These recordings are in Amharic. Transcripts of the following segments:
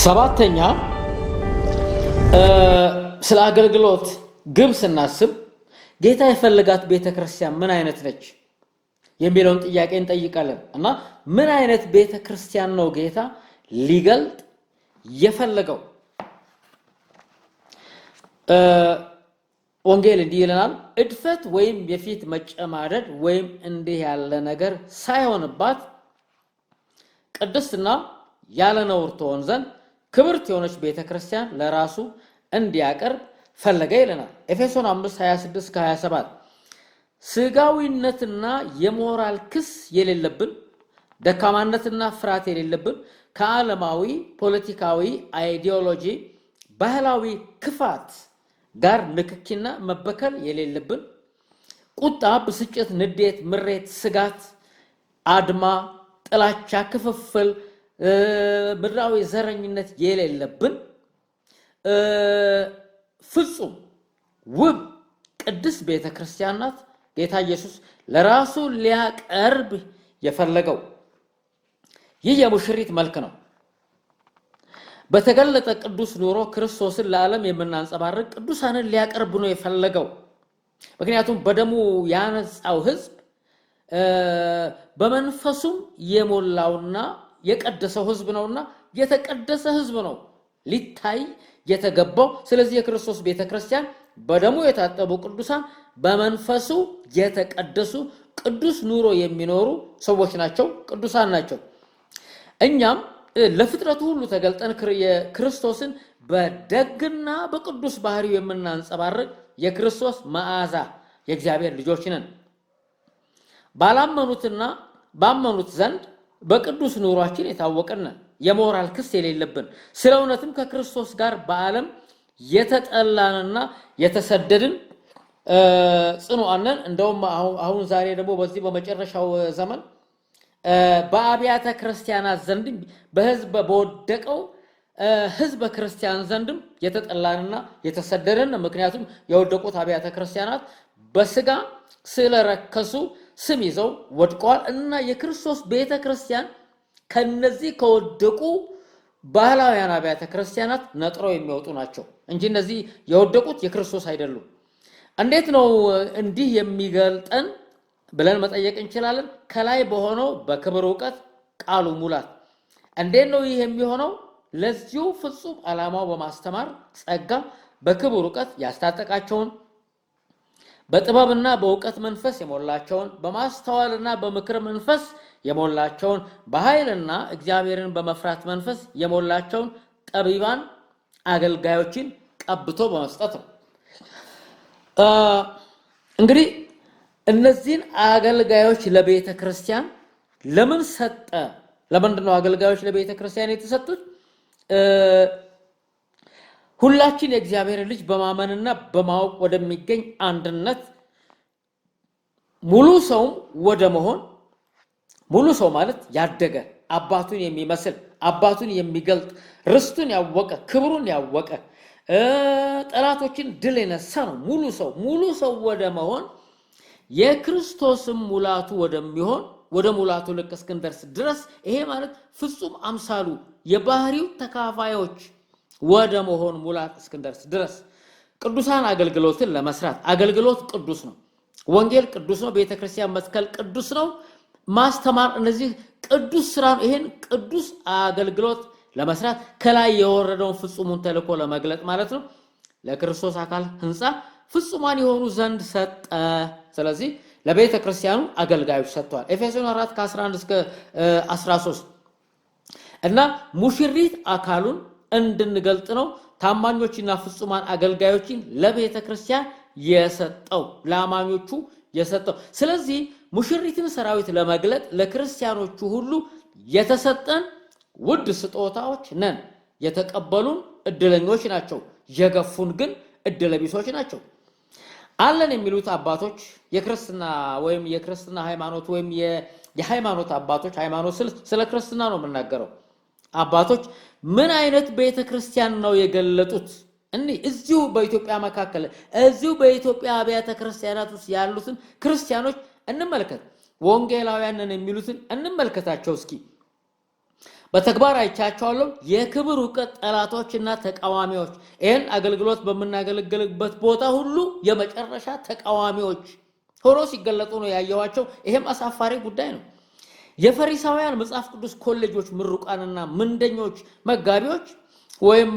ሰባተኛ ስለ አገልግሎት ግብ ስናስብ ጌታ የፈለጋት ቤተክርስቲያን ምን አይነት ነች የሚለውን ጥያቄ እንጠይቃለን እና ምን አይነት ቤተክርስቲያን ነው ጌታ ሊገልጥ የፈለገው? ወንጌል እንዲህ ይለናል፣ እድፈት ወይም የፊት መጨማደድ ወይም እንዲህ ያለ ነገር ሳይሆንባት ቅድስትና ያለ ነውር ትሆን ዘንድ ክብርት የሆነች ቤተክርስቲያን ለራሱ እንዲያቀርብ ፈለገ ይለናል። ኤፌሶን 5:26-27 ስጋዊነትና የሞራል ክስ የሌለብን፣ ደካማነትና ፍርሃት የሌለብን፣ ከዓለማዊ ፖለቲካዊ አይዲዮሎጂ ባህላዊ ክፋት ጋር ንክኪና መበከል የሌለብን፣ ቁጣ፣ ብስጭት፣ ንዴት፣ ምሬት፣ ስጋት፣ አድማ፣ ጥላቻ፣ ክፍፍል፣ ምድራዊ ዘረኝነት የሌለብን ፍጹም ውብ ቅድስት ቤተክርስቲያን ናት ጌታ ኢየሱስ ለራሱ ሊያቀርብ የፈለገው። ይህ የሙሽሪት መልክ ነው። በተገለጠ ቅዱስ ኑሮ ክርስቶስን ለዓለም የምናንጸባርቅ ቅዱሳንን ሊያቀርብ ነው የፈለገው። ምክንያቱም በደሙ ያነጻው ሕዝብ በመንፈሱም የሞላውና የቀደሰው ሕዝብ ነውና የተቀደሰ ሕዝብ ነው ሊታይ የተገባው። ስለዚህ የክርስቶስ ቤተክርስቲያን በደሙ የታጠቡ ቅዱሳን በመንፈሱ የተቀደሱ ቅዱስ ኑሮ የሚኖሩ ሰዎች ናቸው፣ ቅዱሳን ናቸው። እኛም ለፍጥረቱ ሁሉ ተገልጠን የክርስቶስን በደግና በቅዱስ ባህሪው የምናንጸባርቅ የክርስቶስ መዓዛ የእግዚአብሔር ልጆች ነን። ባላመኑትና ባመኑት ዘንድ በቅዱስ ኑሯችን የታወቅን የሞራል ክስ የሌለብን፣ ስለ እውነትም ከክርስቶስ ጋር በዓለም የተጠላንና የተሰደድን ጽኑዓን ነን። እንደውም አሁን ዛሬ ደግሞ በዚህ በመጨረሻው ዘመን በአብያተ ክርስቲያናት ዘንድም በህዝብ በወደቀው ህዝበ ክርስቲያን ዘንድም የተጠላንና የተሰደድን። ምክንያቱም የወደቁት አብያተ ክርስቲያናት በስጋ ስለረከሱ ስም ይዘው ወድቀዋል እና የክርስቶስ ቤተክርስቲያን ከነዚህ ከወደቁ ባህላውያን አብያተ ክርስቲያናት ነጥረው የሚወጡ ናቸው እንጂ እነዚህ የወደቁት የክርስቶስ አይደሉም። እንዴት ነው እንዲህ የሚገልጠን ብለን መጠየቅ እንችላለን። ከላይ በሆነው በክብር ዕውቀት ቃሉ ሙላት። እንዴት ነው ይህ የሚሆነው? ለዚሁ ፍጹም ዓላማው በማስተማር ጸጋ በክብር ዕውቀት ያስታጠቃቸውን፣ በጥበብና በእውቀት መንፈስ የሞላቸውን፣ በማስተዋልና በምክር መንፈስ የሞላቸውን፣ በኃይልና እግዚአብሔርን በመፍራት መንፈስ የሞላቸውን ጠቢባን አገልጋዮችን ቀብቶ በመስጠት ነው። እንግዲህ እነዚህን አገልጋዮች ለቤተ ክርስቲያን ለምን ሰጠ? ለምንድን ነው አገልጋዮች ለቤተ ክርስቲያን የተሰጡት? ሁላችን የእግዚአብሔር ልጅ በማመንና በማወቅ ወደሚገኝ አንድነት ሙሉ ሰውም ወደ መሆን፣ ሙሉ ሰው ማለት ያደገ አባቱን የሚመስል አባቱን የሚገልጥ ርስቱን ያወቀ ክብሩን ያወቀ ጠላቶችን ድል የነሳ ነው። ሙሉ ሰው ወደ መሆን የክርስቶስም ሙላቱ ወደሚሆን ወደ ሙላቱ ልክ እስክንደርስ ድረስ፣ ይሄ ማለት ፍጹም አምሳሉ የባህሪው ተካፋዮች ወደ መሆን ሙላት እስክንደርስ ድረስ ቅዱሳን አገልግሎትን ለመስራት። አገልግሎት ቅዱስ ነው። ወንጌል ቅዱስ ነው። ቤተክርስቲያን መትከል ቅዱስ ነው። ማስተማር፣ እነዚህ ቅዱስ ስራ ነው። ይሄን ቅዱስ አገልግሎት ለመስራት ከላይ የወረደውን ፍጹሙን ተልእኮ ለመግለጥ ማለት ነው ለክርስቶስ አካል ህንጻ ፍጹማን የሆኑ ዘንድ ሰጠ። ስለዚህ ለቤተ ክርስቲያኑ አገልጋዮች ሰጥቷል። ኤፌሶን 4:11-13 እና ሙሽሪት አካሉን እንድንገልጥ ነው ታማኞችና ፍጹማን አገልጋዮችን ለቤተ ክርስቲያን የሰጠው፣ ለአማኞቹ የሰጠው። ስለዚህ ሙሽሪትን ሰራዊት ለመግለጥ ለክርስቲያኖቹ ሁሉ የተሰጠን ውድ ስጦታዎች ነን። የተቀበሉን እድለኞች ናቸው፣ የገፉን ግን እድለቢሶች ናቸው። አለን የሚሉት አባቶች የክርስትና ወይም የክርስትና ሃይማኖት ወይም የሃይማኖት አባቶች፣ ሃይማኖት ስለ ክርስትና ነው የምናገረው። አባቶች ምን አይነት ቤተክርስቲያን ነው የገለጡት? እዚሁ በኢትዮጵያ መካከል እዚሁ በኢትዮጵያ አብያተ ክርስቲያናት ውስጥ ያሉትን ክርስቲያኖች እንመልከት። ወንጌላውያንን የሚሉትን እንመልከታቸው እስኪ። በተግባር አይቻቸዋለሁ። የክብር ዕውቀት ጠላቶችና ተቃዋሚዎች ይህን አገልግሎት በምናገለግልበት ቦታ ሁሉ የመጨረሻ ተቃዋሚዎች ሆኖ ሲገለጡ ነው ያየኋቸው። ይሄም አሳፋሪ ጉዳይ ነው። የፈሪሳውያን መጽሐፍ ቅዱስ ኮሌጆች ምሩቃንና ምንደኞች መጋቢዎች ወይም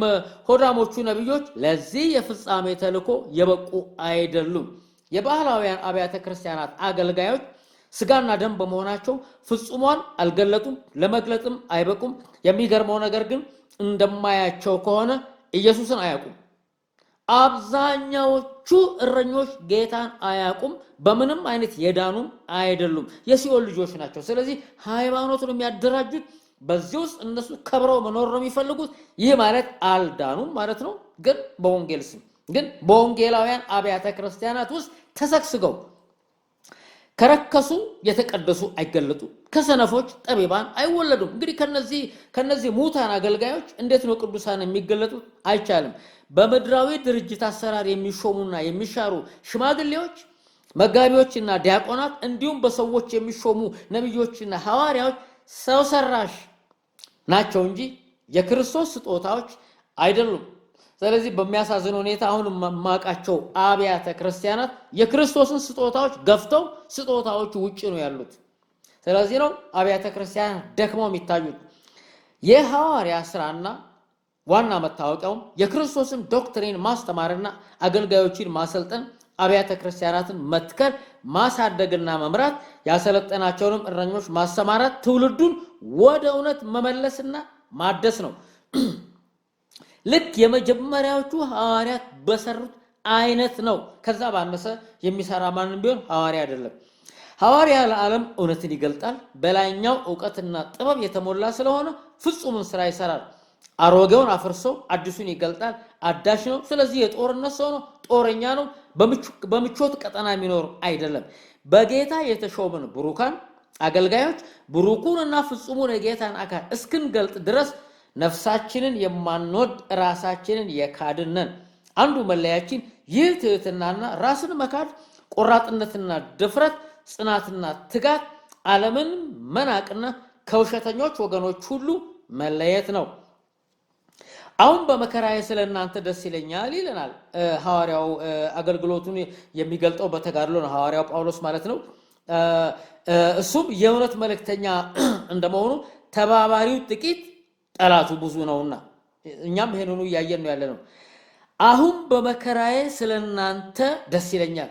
ሆዳሞቹ ነቢዮች ለዚህ የፍጻሜ ተልእኮ የበቁ አይደሉም። የባህላውያን አብያተ ክርስቲያናት አገልጋዮች ስጋና ደም በመሆናቸው ፍጹሟን አልገለጡም፣ ለመግለጥም አይበቁም። የሚገርመው ነገር ግን እንደማያቸው ከሆነ ኢየሱስን አያውቁም። አብዛኛዎቹ እረኞች ጌታን አያውቁም። በምንም አይነት የዳኑም አይደሉም፣ የሲኦል ልጆች ናቸው። ስለዚህ ሃይማኖቱን የሚያደራጁት በዚህ ውስጥ እነሱ ከብረው መኖር ነው የሚፈልጉት። ይህ ማለት አልዳኑም ማለት ነው። ግን በወንጌል ስም ግን በወንጌላውያን አብያተ ክርስቲያናት ውስጥ ተሰግስገው ከረከሱ የተቀደሱ አይገለጡም። ከሰነፎች ጠቢባን አይወለዱም። እንግዲህ ከነዚህ ሙታን አገልጋዮች እንዴት ነው ቅዱሳን የሚገለጡት? አይቻልም። በምድራዊ ድርጅት አሰራር የሚሾሙና የሚሻሩ ሽማግሌዎች፣ መጋቢዎችና ዲያቆናት እንዲሁም በሰዎች የሚሾሙ ነቢዮችና ሐዋርያዎች ሰው ሰራሽ ናቸው እንጂ የክርስቶስ ስጦታዎች አይደሉም። ስለዚህ በሚያሳዝን ሁኔታ አሁን ማቃቸው አብያተ ክርስቲያናት የክርስቶስን ስጦታዎች ገፍተው ስጦታዎቹ ውጪ ነው ያሉት። ስለዚህ ነው አብያተ ክርስቲያናት ደክመው የሚታዩት። የሐዋርያ ስራና ዋና መታወቂያውም የክርስቶስን ዶክትሪን ማስተማርና አገልጋዮችን ማሰልጠን፣ አብያተ ክርስቲያናትን መትከል፣ ማሳደግና መምራት፣ ያሰለጠናቸውንም እረኞች ማሰማራት፣ ትውልዱን ወደ እውነት መመለስና ማደስ ነው። ልክ የመጀመሪያዎቹ ሐዋርያት በሰሩት አይነት ነው። ከዛ ባነሰ የሚሰራ ማንም ቢሆን ሐዋርያ አይደለም። ሐዋርያ ለዓለም እውነትን ይገልጣል። በላይኛው ዕውቀትና ጥበብ የተሞላ ስለሆነ ፍጹምን ስራ ይሰራል። አሮጌውን አፍርሶ አዲሱን ይገልጣል። አዳሽ ነው። ስለዚህ የጦርነት ሰው ነው። ጦረኛ ነው። በምቾት ቀጠና የሚኖር አይደለም። በጌታ የተሾምን ብሩካን አገልጋዮች ብሩኩንና ፍጹሙን የጌታን አካል እስክንገልጥ ድረስ ነፍሳችንን የማንወድ ራሳችንን የካድነን። አንዱ መለያችን ይህ ትህትናና ራስን መካድ፣ ቆራጥነትና ድፍረት፣ ጽናትና ትጋት፣ ዓለምን መናቅና ከውሸተኞች ወገኖች ሁሉ መለየት ነው። አሁን በመከራዬ ስለ እናንተ ደስ ይለኛል ይለናል ሐዋርያው። አገልግሎቱን የሚገልጠው በተጋድሎ ነው ሐዋርያው ጳውሎስ ማለት ነው። እሱም የእውነት መልእክተኛ እንደመሆኑ ተባባሪው ጥቂት ጠላቱ ብዙ ነውና እኛም ይሄንኑ እያየን ነው ያለነው። አሁን በመከራዬ ስለ እናንተ ደስ ይለኛል።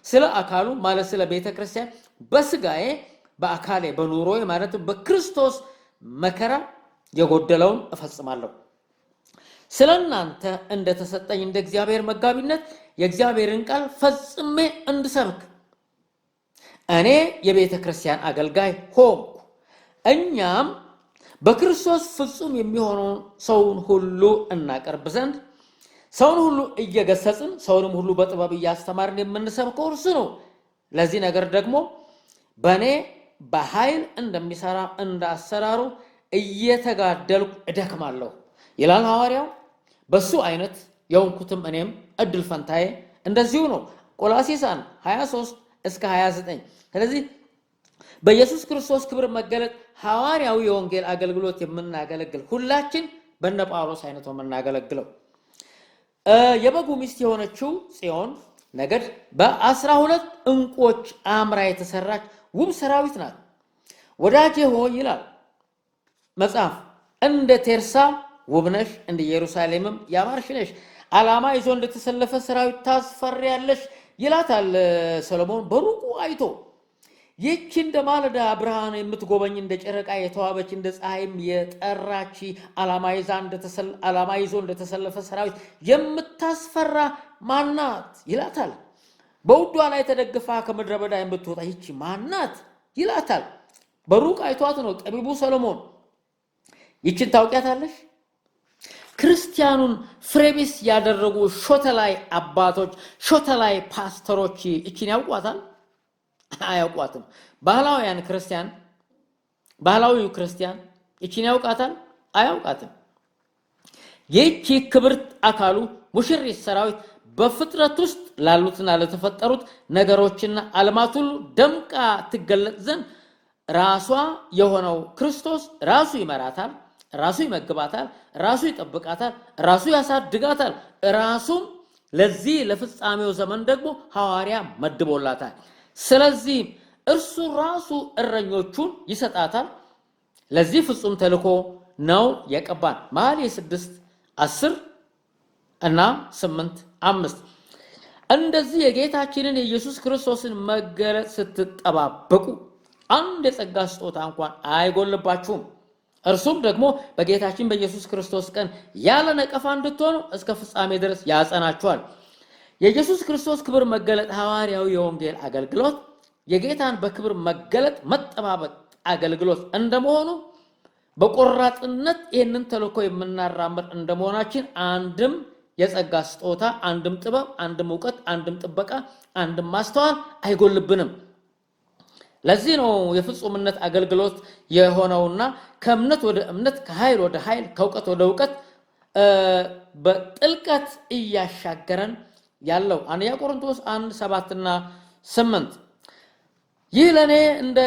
ስለ አካሉ ማለት ስለ ቤተ ክርስቲያን በስጋዬ በአካሌ በኑሮዬ ማለት በክርስቶስ መከራ የጎደለውን እፈጽማለሁ። ስለ እናንተ እንደተሰጠኝ እንደ እግዚአብሔር መጋቢነት የእግዚአብሔርን ቃል ፈጽሜ እንድሰብክ እኔ የቤተ ክርስቲያን አገልጋይ ሆንኩ። እኛም በክርስቶስ ፍጹም የሚሆነውን ሰውን ሁሉ እናቀርብ ዘንድ ሰውን ሁሉ እየገሰጽን ሰውንም ሁሉ በጥበብ እያስተማርን የምንሰብከው እርሱ ነው። ለዚህ ነገር ደግሞ በእኔ በኃይል እንደሚሰራ እንደ አሰራሩ እየተጋደልኩ እደክማለሁ ይላል ሐዋርያው። በሱ አይነት የሆንኩትም እኔም እድል ፈንታዬ እንደዚሁ ነው። ቆላስይስ 23 እስከ 29። ስለዚህ በኢየሱስ ክርስቶስ ክብር መገለጥ ሐዋርያዊ የወንጌል አገልግሎት የምናገለግል ሁላችን በእነ ጳውሎስ አይነት ነው የምናገለግለው። የበጉ ሚስት የሆነችው ጽዮን ነገድ በ12 ዕንቁዎች አምራ የተሰራች ውብ ሰራዊት ናት። ወዳጄ ሆይ ይላል መጽሐፍ፣ እንደ ቴርሳ ውብነሽ፣ እንደ ኢየሩሳሌምም ያማርሽ ነሽ። ዓላማ ይዞ እንደተሰለፈ ሰራዊት ታስፈሪያለሽ ይላታል ሰሎሞን በሩቁ አይቶ። ይህች እንደ ማለዳ ብርሃን የምትጎበኝ እንደ ጨረቃ የተዋበች እንደ ፀሐይም የጠራች ዓላማ ይዞ እንደተሰለፈ ሰራዊት የምታስፈራ ማናት ይላታል። በውዷ ላይ ተደግፋ ከምድረ በዳ የምትወጣ ይህች ማናት ይላታል። በሩቅ አይቷት ነው ጠቢቡ ሰሎሞን። ይህችን ታውቂያታለሽ? ክርስቲያኑን ፍሬቢስ ያደረጉ ሾተላይ አባቶች፣ ሾተላይ ፓስተሮች ይህችን ያውቋታል? አያውቋትም። ባህላዊው ክርስቲያን ይህችን ያውቃታል? አያውቃትም። ይህች ክብርት አካሉ ሙሽሪት ሰራዊት በፍጥረት ውስጥ ላሉትና ለተፈጠሩት ነገሮችና ዓለማት ሁሉ ደምቃ ትገለጥ ዘንድ ራሷ የሆነው ክርስቶስ ራሱ ይመራታል፣ ራሱ ይመግባታል፣ ራሱ ይጠብቃታል፣ ራሱ ያሳድጋታል። ራሱም ለዚህ ለፍጻሜው ዘመን ደግሞ ሐዋርያ መድቦላታል። ስለዚህ እርሱ ራሱ እረኞቹን ይሰጣታል። ለዚህ ፍጹም ተልኮ ነው የቀባን። መኃልየ 6:10 እና 8:5 እንደዚህ የጌታችንን የኢየሱስ ክርስቶስን መገለጥ ስትጠባበቁ አንድ የጸጋ ስጦታ እንኳን አይጎልባችሁም። እርሱም ደግሞ በጌታችን በኢየሱስ ክርስቶስ ቀን ያለ ነቀፋ እንድትሆኑ እስከ ፍጻሜ ድረስ ያጸናችኋል። የኢየሱስ ክርስቶስ ክብር መገለጥ ሐዋርያዊ የወንጌል አገልግሎት የጌታን በክብር መገለጥ መጠባበቅ አገልግሎት እንደመሆኑ በቆራጥነት ይህንን ተልእኮ የምናራምድ እንደመሆናችን አንድም የጸጋ ስጦታ፣ አንድም ጥበብ፣ አንድም ዕውቀት፣ አንድም ጥበቃ፣ አንድም ማስተዋል አይጎልብንም። ለዚህ ነው የፍጹምነት አገልግሎት የሆነውና ከእምነት ወደ እምነት፣ ከኃይል ወደ ኃይል፣ ከእውቀት ወደ እውቀት በጥልቀት እያሻገረን ያለው። አንደኛ ቆሮንቶስ 1:7-8 ይህ ለእኔ እንደ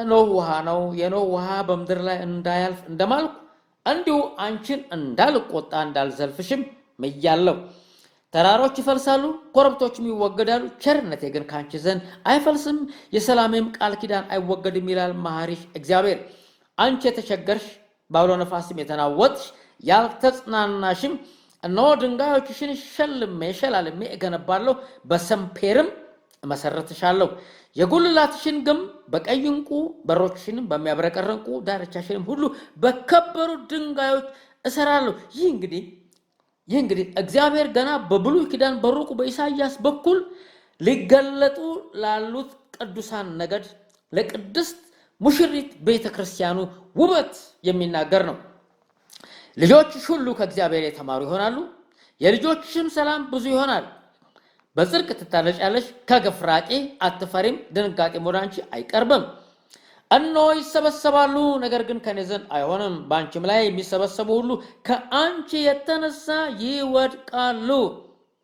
ኖህ ውሃ ነው። የኖህ ውሃ በምድር ላይ እንዳያልፍ እንደማልኩ እንዲሁ አንቺን እንዳልቆጣ እንዳልዘልፍሽም ምያለሁ። ተራሮች ይፈልሳሉ፣ ኮረብቶችም ይወገዳሉ፣ ቸርነቴ ግን ካንቺ ዘንድ አይፈልስም፣ የሰላሜም ቃል ኪዳን አይወገድም ይላል መሐሪሽ እግዚአብሔር። አንቺ የተቸገርሽ ባውሎ ነፋስም የተናወጥሽ ያልተጽናናሽም፣ እነሆ ድንጋዮችሽን ሸላልሜ እገነባለሁ፣ በሰምፔርም እመሰርትሻለሁ። የጉልላትሽን ግንብ በቀይ ዕንቁ፣ በሮችሽንም በሚያብረቀርቁ፣ ዳርቻሽንም ሁሉ በከበሩ ድንጋዮች እሰራለሁ። ይህ እንግዲህ እግዚአብሔር ገና በብሉይ ኪዳን በሩቁ በኢሳይያስ በኩል ሊገለጡ ላሉት ቅዱሳን ነገድ ለቅድስት ሙሽሪት ቤተክርስቲያኑ ውበት የሚናገር ነው። ልጆችሽ ሁሉ ከእግዚአብሔር የተማሩ ይሆናሉ፣ የልጆችሽም ሰላም ብዙ ይሆናል። በጽድቅ ትታነጫለሽ፣ ከግፍ ራቂ፣ አትፈሪም፣ ድንጋጤም ወደ አንቺ አይቀርብም። እነሆ ይሰበሰባሉ፣ ነገር ግን ከኔ ዘንድ አይሆንም። በአንቺም ላይ የሚሰበሰቡ ሁሉ ከአንቺ የተነሳ ይወድቃሉ።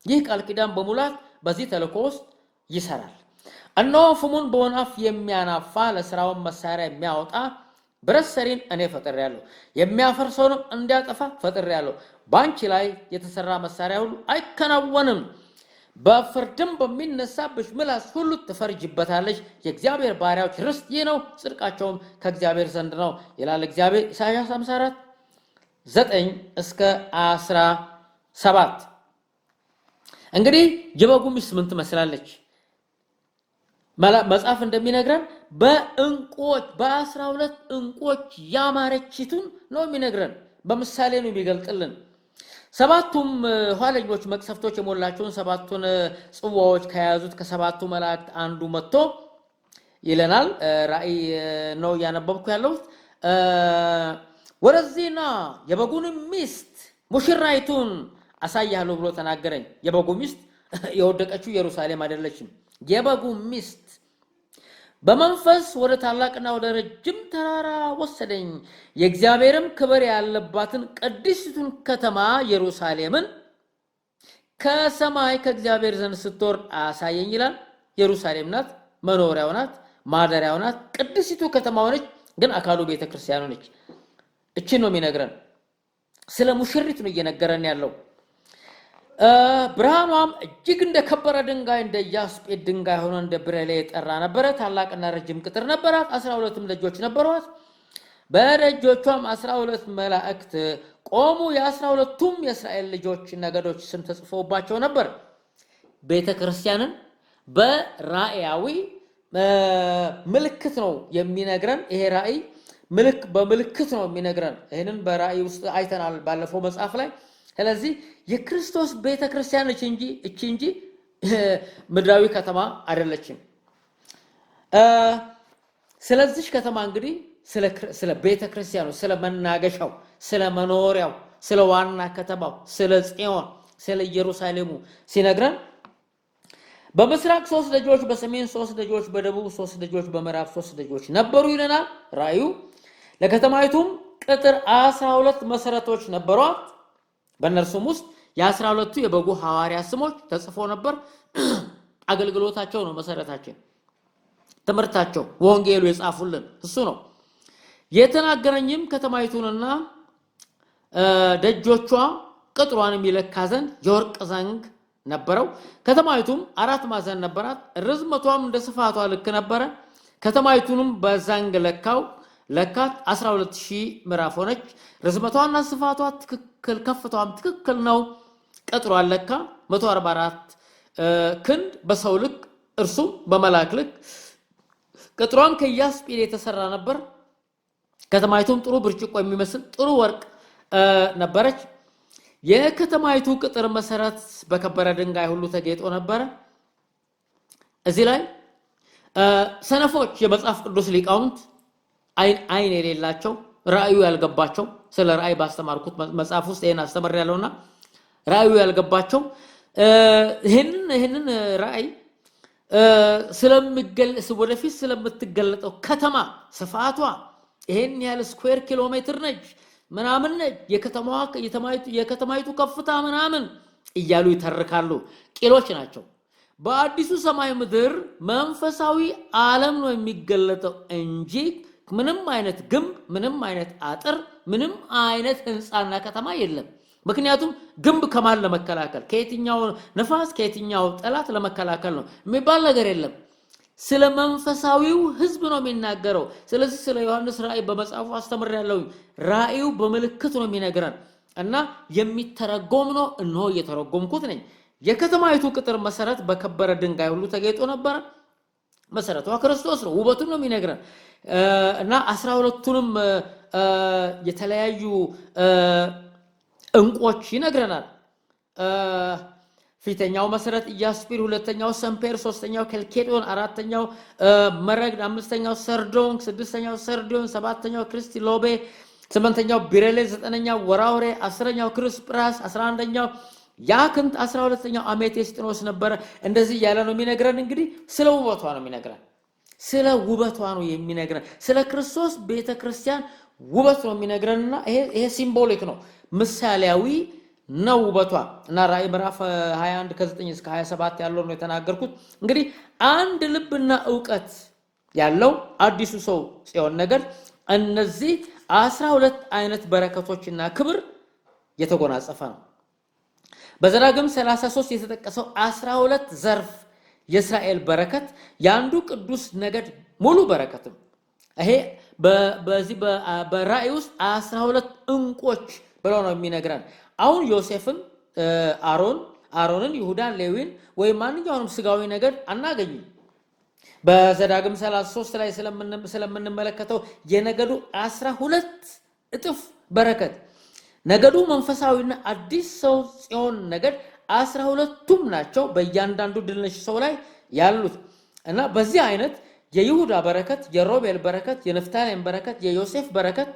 ይህ ቃል ኪዳን በሙላት በዚህ ተልእኮ ውስጥ ይሰራል። እነሆ ፍሙን በወናፍ የሚያናፋ ለስራውን መሳሪያ የሚያወጣ ብረት ሰሪን እኔ ፈጥሬያለሁ፣ የሚያፈርሰውንም እንዲያጠፋ ፈጥሬያለሁ። በአንቺ ላይ የተሰራ መሳሪያ ሁሉ አይከናወንም። በፍርድም በሚነሳብሽ ምላስ ሁሉ ትፈርጅበታለች። የእግዚአብሔር ባሪያዎች ርስት ይህ ነው፣ ጽድቃቸውም ከእግዚአብሔር ዘንድ ነው ይላል እግዚአብሔር። ኢሳይያስ 54:9-17 እንግዲህ የበጉ ሚስት ምን ትመስላለች? መጽሐፍ እንደሚነግረን በእንቁዎች በ12 እንቁዎች ያማረችቱን ነው የሚነግረን። በምሳሌ ነው የሚገልጥልን። ሰባቱም ኋለኞች መቅሰፍቶች የሞላቸውን ሰባቱን ጽዋዎች ከያዙት ከሰባቱ መላእክት አንዱ መጥቶ ይለናል። ራእይ ነው ያነበብኩ ያለሁት። ወደዚህና የበጉን ሚስት ሙሽራይቱን አሳያለሁ ብሎ ተናገረኝ። የበጉ ሚስት የወደቀችው ኢየሩሳሌም አይደለችም። የበጉ ሚስት በመንፈስ ወደ ታላቅና ወደ ረጅም ተራራ ወሰደኝ። የእግዚአብሔርም ክብር ያለባትን ቅድስቱን ከተማ ኢየሩሳሌምን ከሰማይ ከእግዚአብሔር ዘንድ ስትወርድ አሳየኝ ይላል። ኢየሩሳሌም ናት፣ መኖሪያው ናት፣ ማደሪያው ናት። ቅድስቱ ከተማው ነች፣ ግን አካሉ ቤተክርስቲያኑ ነች። እቺን ነው የሚነግረን። ስለ ሙሽሪት ነው እየነገረን ያለው። ብርሃኗም እጅግ እንደ ከበረ ድንጋይ እንደ ያስጴድ ድንጋይ ሆኖ እንደ ብሬሌ የጠራ ነበረ። ታላቅና ረጅም ቅጥር ነበራት፣ 12 ደጆች ነበሯት። በደጆቿም 12 መላእክት ቆሙ። የ12ቱም የእስራኤል ልጆች ነገዶች ስም ተጽፎባቸው ነበር። ቤተክርስቲያንን በራእያዊ ምልክት ነው የሚነግረን። ይሄ ራእይ በምልክት ነው የሚነግረን። ይህንን በራእይ ውስጥ አይተናል ባለፈው መጽሐፍ ላይ። ስለዚህ የክርስቶስ ቤተክርስቲያን እቺ እንጂ ምድራዊ ከተማ አይደለችም። ስለዚህ ከተማ እንግዲህ ስለ ቤተክርስቲያኑ፣ ስለ መናገሻው፣ ስለ መኖሪያው፣ ስለ ዋና ከተማው፣ ስለ ጽዮን፣ ስለ ኢየሩሳሌሙ ሲነግረን በምስራቅ 3 ደጆች፣ በሰሜን 3 ደጆች፣ በደቡብ 3 ደጆች፣ በምዕራብ 3 ደጆች ነበሩ ይለናል ራእዩ። ለከተማይቱም ቅጥር 12 መሰረቶች ነበሯት። በእነርሱም ውስጥ የ12ቱ የበጉ ሐዋርያ ስሞች ተጽፎ ነበር። አገልግሎታቸው ነው መሰረታችን። ትምህርታቸው ወንጌሉ የጻፉልን እሱ ነው። የተናገረኝም ከተማይቱንና ደጆቿ ቅጥሯንም ይለካ ዘንድ የወርቅ ዘንግ ነበረው። ከተማይቱም 4 ማዕዘን ነበራት፣ ርዝመቷም እንደ ስፋቷ ልክ ነበረ። ከተማይቱንም በዘንግ ለካት 12000 ምዕራፍ ሆነች። ርዝመቷና ስፋቷ ትክክል፣ ከፍታዋም ትክክል ነው። ቅጥሯን ለካ 144 ክንድ በሰው ልክ፣ እርሱም በመላክ ልክ። ቅጥሯም ከኢያስጲድ የተሰራ ነበር። ከተማይቱም ጥሩ ብርጭቆ የሚመስል ጥሩ ወርቅ ነበረች። የከተማይቱ ቅጥር መሰረት በከበረ ድንጋይ ሁሉ ተጌጦ ነበር። እዚህ ላይ ሰነፎች የመጽሐፍ ቅዱስ ሊቃውንት አይን የሌላቸው ራእዩ ያልገባቸው ስለ ራእይ ባስተማርኩት መጽሐፍ ውስጥ ይሄን አስተምሬያለሁና ራእዩ ያልገባቸው ይሄንን ራእይ ወደፊት ስለምትገለጠው ከተማ ስፋቷ ይሄን ያህል ስኩዌር ኪሎ ሜትር ነች ምናምን ነች የከተማይቱ ከፍታ ምናምን እያሉ ይተርካሉ። ቂሎች ናቸው። በአዲሱ ሰማይ ምድር መንፈሳዊ ዓለም ነው የሚገለጠው እንጂ ምንም አይነት ግንብ፣ ምንም አይነት አጥር፣ ምንም አይነት ህንጻና ከተማ የለም። ምክንያቱም ግንብ ከማን ለመከላከል ከየትኛው ነፋስ ከየትኛው ጠላት ለመከላከል ነው የሚባል ነገር የለም። ስለ መንፈሳዊው ህዝብ ነው የሚናገረው። ስለዚህ ስለ ዮሐንስ ራእይ በመጽሐፉ አስተምሬያለሁ። ራእዩ በመልእክት ነው የሚነግረን እና የሚተረጎም ነው። እነሆ እየተረጎምኩት ነኝ። የከተማይቱ ቅጥር መሰረት በከበረ ድንጋይ ሁሉ ተጌጦ ነበር። መሰረቷ ክርስቶስ ነው። ውበቱን ነው የሚነግረን እና 12ቱንም የተለያዩ እንቆች ይነግረናል። ፊተኛው መሰረት ኢያስጲድ፣ ሁለተኛው ሰምፔር፣ ሶስተኛው ከልኬዶን፣ አራተኛው መረግድ፣ አምስተኛው ሰርዶን፣ ስድስተኛው ሰርዲዮን፣ ሰባተኛው ክሪስቲሎቤ፣ ስምንተኛው ቢሬሌ፣ ዘጠነኛው ወራውሬ፣ 10ኛው ክርስጵራስ፣ 11ኛው ያክንት፣ 12ኛው አሜቴስጢኖስ ነበረ። እንደዚህ ያለ ነው የሚነግረን። እንግዲህ ስለ ውበቷ ነው የሚነግረን። ስለ ውበቷ ነው የሚነግረን። ስለ ክርስቶስ ቤተክርስቲያን ውበት ነው የሚነግረንና ይሄ ሲምቦሊክ ነው፣ ምሳሌያዊ ነው ውበቷ እና ራእይ ምዕራፍ 21 ከ9 እስከ 27 ያለው ነው የተናገርኩት። እንግዲህ አንድ ልብና ዕውቀት ያለው አዲሱ ሰው ጽዮን ነገድ እነዚህ 12 አይነት በረከቶችና ክብር የተጎናጸፈ ነው። በዘዳግም 33 የተጠቀሰው 12 ዘርፍ የእስራኤል በረከት የአንዱ ቅዱስ ነገድ ሙሉ በረከትም ይሄ በዚህ በራእይ ውስጥ 12 እንቆች ብለው ነው የሚነግረን። አሁን ዮሴፍን አሮንን ይሁዳን ሌዊን ወይም ማንኛውንም ስጋዊ ነገድ አናገኝም። በዘዳግም 33 ላይ ስለምንመለከተው የነገዱ 12 እጥፍ በረከት ነገዱ መንፈሳዊና አዲስ ሰው ጽዮን ነገድ 12ቱም ናቸው በእያንዳንዱ ድልነሽ ሰው ላይ ያሉት እና በዚህ አይነት የይሁዳ በረከት፣ የሮቤል በረከት፣ የንፍታሌም በረከት፣ የዮሴፍ በረከት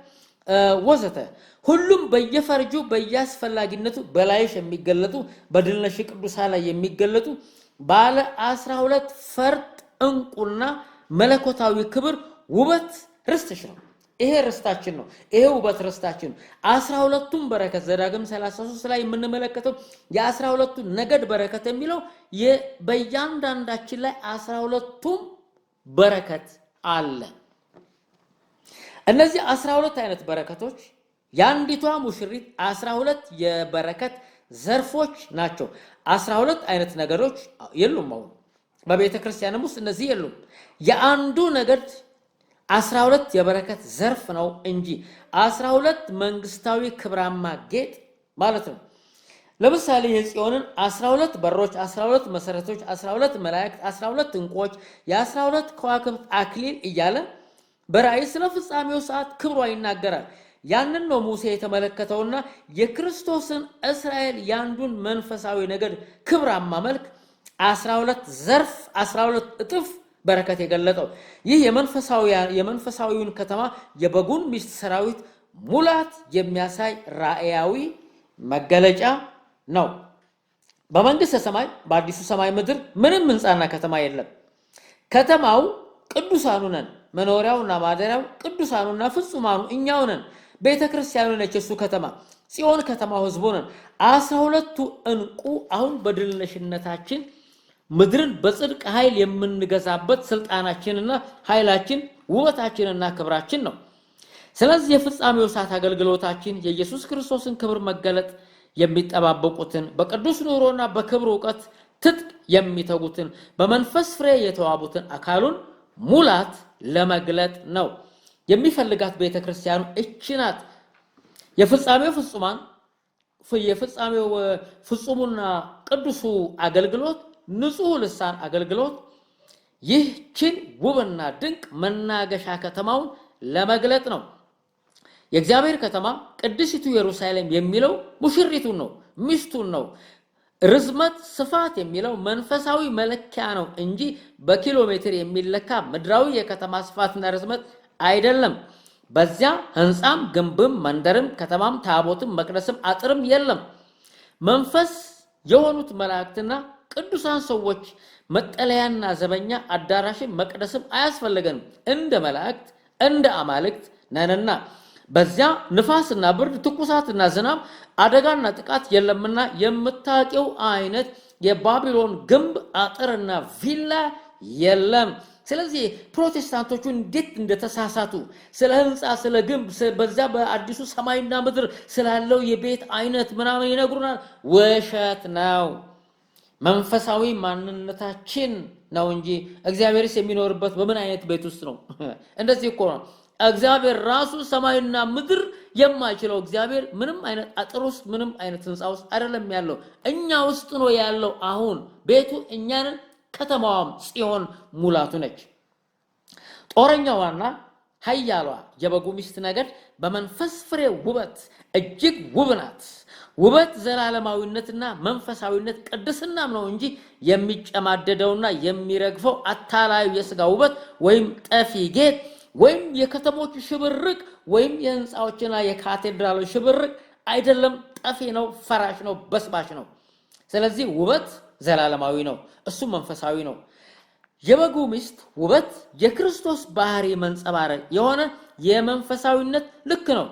ወዘተ ሁሉም በየፈርጁ በያስፈላጊነቱ በላይሽ የሚገለጡ በድልነሽ ቅዱሳን ላይ የሚገለጡ ባለ 12 ፈርጥ እንቁና መለኮታዊ ክብር ውበት ርስትሽ ነው። ይሄ ርስታችን ነው። ይሄ ውበት ርስታችን ነው። 12ቱም በረከት ዘዳግም 33 ላይ የምንመለከተው የ12ቱ ነገድ በረከት የሚለው በእያንዳንዳችን ላይ 12ቱም በረከት አለ። እነዚህ 12 አይነት በረከቶች ያንዲቷ ሙሽሪት 12 የበረከት ዘርፎች ናቸው። 12 አይነት ነገዶች የሉም። አሁን በቤተ ክርስቲያንም ውስጥ እነዚህ የሉም። የአንዱ ነገድ 12 የበረከት ዘርፍ ነው እንጂ 12 መንግስታዊ ክብራማ ጌጥ ማለት ነው። ለምሳሌ የጽዮንን 12 በሮች፣ 12 መሰረቶች፣ 12 መላእክት፣ 12 እንቆች፣ የ12 ከዋክብት አክሊል እያለ በራእይ ስለ ፍጻሜው ሰዓት ክብሯ ይናገራል። ያንን ነው ሙሴ የተመለከተውና የክርስቶስን እስራኤል ያንዱን መንፈሳዊ ነገድ ክብራማ መልክ 12 ዘርፍ 12 እጥፍ በረከት የገለጠው። ይህ የመንፈሳዊውን ከተማ የበጉን ሚስት ሰራዊት ሙላት የሚያሳይ ራእያዊ መገለጫ ነው። በመንግስተ ሰማይ በአዲሱ ሰማይ ምድር ምንም ህንጻና ከተማ የለም። ከተማው ቅዱሳኑ ነን። መኖሪያውና ማደሪያው ቅዱሳኑና ፍጹማኑ እኛው ነን። ቤተክርስቲያኑ ነች እሱ ከተማ። ጽዮን ከተማው ህዝቡ ነን። 12ቱ እንቁ አሁን በድልነሽነታችን ምድርን በጽድቅ ኃይል የምንገዛበት ስልጣናችንና ኃይላችን ውበታችንና ክብራችን ነው። ስለዚህ የፍጻሜው ሰዓት አገልግሎታችን የኢየሱስ ክርስቶስን ክብር መገለጥ የሚጠባበቁትን በቅዱስ ኑሮና በክብር ዕውቀት ትጥቅ የሚተጉትን በመንፈስ ፍሬ የተዋቡትን አካሉን ሙላት ለመግለጥ ነው። የሚፈልጋት ቤተክርስቲያኑ እቺ ናት። የፍጻሜው ፍጹሙና ቅዱሱ አገልግሎት ንጹህ ልሳን አገልግሎት ይህችን ውብና ድንቅ መናገሻ ከተማውን ለመግለጥ ነው። የእግዚአብሔር ከተማ ቅድስቱ ኢየሩሳሌም የሚለው ሙሽሪቱን ነው፣ ሚስቱን ነው። ርዝመት ስፋት የሚለው መንፈሳዊ መለኪያ ነው እንጂ በኪሎ ሜትር የሚለካ ምድራዊ የከተማ ስፋትና ርዝመት አይደለም። በዚያ ህንጻም ግንብም መንደርም ከተማም ታቦትም መቅደስም አጥርም የለም። መንፈስ የሆኑት መላእክትና ቅዱሳን ሰዎች መጠለያና ዘበኛ አዳራሽም መቅደስም አያስፈልገንም። እንደ መላእክት እንደ አማልክት ነንና በዚያ ንፋስና ብርድ ትኩሳትና ዝናብ አደጋና ጥቃት የለምና የምታውቂው አይነት የባቢሎን ግንብ አጥርና ቪላ የለም። ስለዚህ ፕሮቴስታንቶቹ እንዴት እንደተሳሳቱ ስለ ህንጻ ስለ ግንብ በዛ በአዲሱ ሰማይና ምድር ስላለው የቤት አይነት ምናምን ይነግሩናል። ውሸት ነው። መንፈሳዊ ማንነታችን ነው እንጂ እግዚአብሔርስ የሚኖርበት በምን አይነት ቤት ውስጥ ነው? እንደዚህ እኮ ነው። እግዚአብሔር ራሱ ሰማይና ምድር የማይችለው እግዚአብሔር ምንም አይነት አጥር ውስጥ ምንም አይነት ህንጻ ውስጥ አይደለም ያለው፣ እኛ ውስጥ ነው ያለው። አሁን ቤቱ እኛንን፣ ከተማዋም ጽዮን ሙላቱ ነች። ጦረኛዋና ኃያሏ የበጉ ሚስት ነገድ በመንፈስ ፍሬ ውበት እጅግ ውብ ናት። ውበት ዘላለማዊነትና መንፈሳዊነት ቅድስናም ነው እንጂ የሚጨማደደውና የሚረግፈው አታላዩ የሥጋ ውበት ወይም ጠፊ ጌጥ ወይም የከተሞች ሽብርቅ ወይም የህንጻዎችና የካቴድራሎች ሽብርቅ አይደለም። ጠፊ ነው፣ ፈራሽ ነው፣ በስባሽ ነው። ስለዚህ ውበት ዘላለማዊ ነው፣ እሱ መንፈሳዊ ነው። የበጉ ሚስት ውበት የክርስቶስ ባህሪ መንጸባረቅ የሆነ የመንፈሳዊነት ልክ ነው።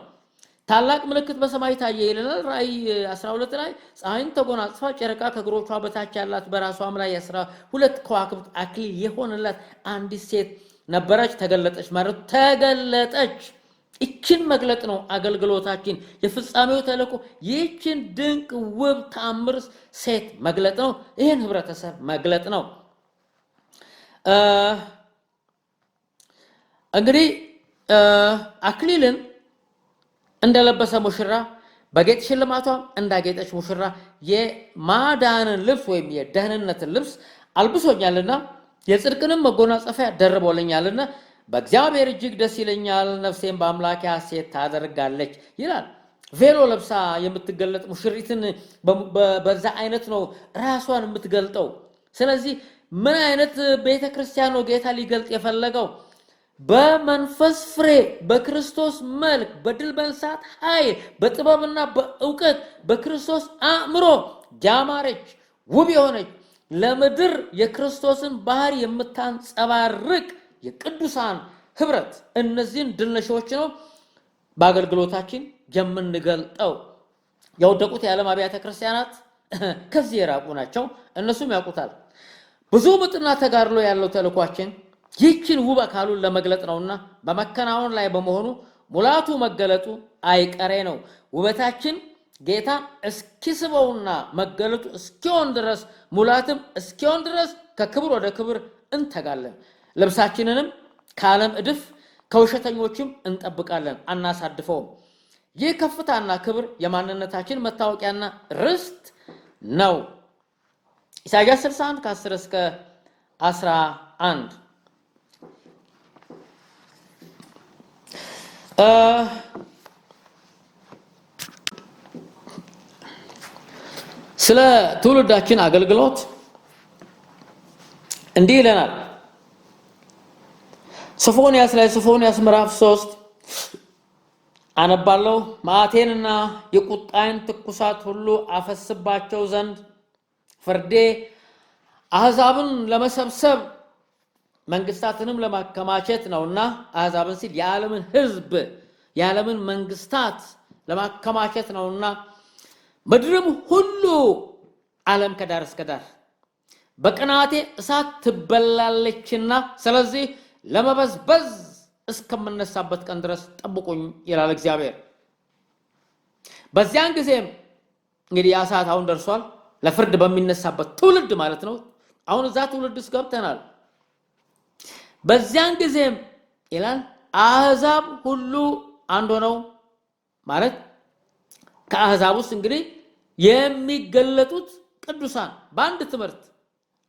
ታላቅ ምልክት በሰማይ ታየ ይለናል ራእይ 12 ላይ። ፀሐይን ተጎናጽፋ ጨረቃ ከእግሮቿ በታች ያላት በራሷም ላይ 12 ከዋክብት አክሊል የሆነላት አንዲት ሴት ነበረች። ተገለጠች ማለት ተገለጠች። ይችን መግለጥ ነው አገልግሎታችን። የፍጻሜው ተልእኮ ይችን ድንቅ ውብ ተአምር ሴት መግለጥ ነው። ይህን ህብረተሰብ መግለጥ ነው። እንግዲህ አክሊልን እንደለበሰ ሙሽራ በጌጥ ሽልማቷም እንዳጌጠች ሙሽራ የማዳንን ልብስ ወይም የደህንነትን ልብስ አልብሶኛልና የጽድቅንም መጎናጸፊያ ደርቦልኛልና በእግዚአብሔር እጅግ ደስ ይለኛል፣ ነፍሴም በአምላኬ ሐሴት ታደርጋለች ይላል። ቬሎ ለብሳ የምትገለጥ ሙሽሪትን በዛ አይነት ነው ራሷን የምትገልጠው። ስለዚህ ምን አይነት ቤተክርስቲያን ነው ጌታ ሊገልጥ የፈለገው? በመንፈስ ፍሬ በክርስቶስ መልክ በድል በንሳት ኃይል በጥበብና በእውቀት በክርስቶስ አእምሮ ያማረች ውብ የሆነች ለምድር የክርስቶስን ባህሪ የምታንጸባርቅ የቅዱሳን ህብረት። እነዚህን ድልነሾች ነው በአገልግሎታችን የምንገልጠው። የወደቁት የዓለም አብያተ ክርስቲያናት ከዚህ የራቁ ናቸው። እነሱም ያውቁታል። ብዙ ምጥና ተጋድሎ ያለው ተልኳችን ይህችን ውብ አካሉን ለመግለጥ ነውና በመከናወን ላይ በመሆኑ ሙላቱ መገለጡ አይቀሬ ነው። ውበታችን ጌታ እስኪስበውና መገለጡ እስኪሆን ድረስ ሙላትም እስኪሆን ድረስ ከክብር ወደ ክብር እንተጋለን። ልብሳችንንም ከዓለም እድፍ ከውሸተኞችም እንጠብቃለን፣ አናሳድፈውም። ይህ ከፍታና ክብር የማንነታችን መታወቂያና ርስት ነው። ኢሳይያስ 61 ከ10 እስከ 11 ስለ ትውልዳችን አገልግሎት እንዲህ ይለናል። ሶፎንያስ ምዕራፍ 3 አነባለሁ። መዓቴንና የቁጣዬን ትኩሳት ሁሉ አፈስባቸው ዘንድ ፍርዴ አሕዛብን ለመሰብሰብ መንግስታትንም ለማከማቸት ነውና፣ አሕዛብን ሲል የዓለምን ህዝብ የዓለምን መንግስታት ለማከማቸት ነውና፣ ምድርም ሁሉ ዓለም ከዳር እስከ ዳር በቅናቴ እሳት ትበላለችና ስለዚህ ለመበዝበዝ እስከምነሳበት ቀን ድረስ ጠብቁኝ ይላል እግዚአብሔር። በዚያን ጊዜም እንግዲህ ያ ሰዓት አሁን ደርሷል። ለፍርድ በሚነሳበት ትውልድ ማለት ነው። አሁን እዛ ትውልድ ውስጥ ገብተናል። በዚያን ጊዜም ይላል አሕዛብ ሁሉ አንድ ሆነው ማለት ከአሕዛብ ውስጥ እንግዲህ የሚገለጡት ቅዱሳን በአንድ ትምህርት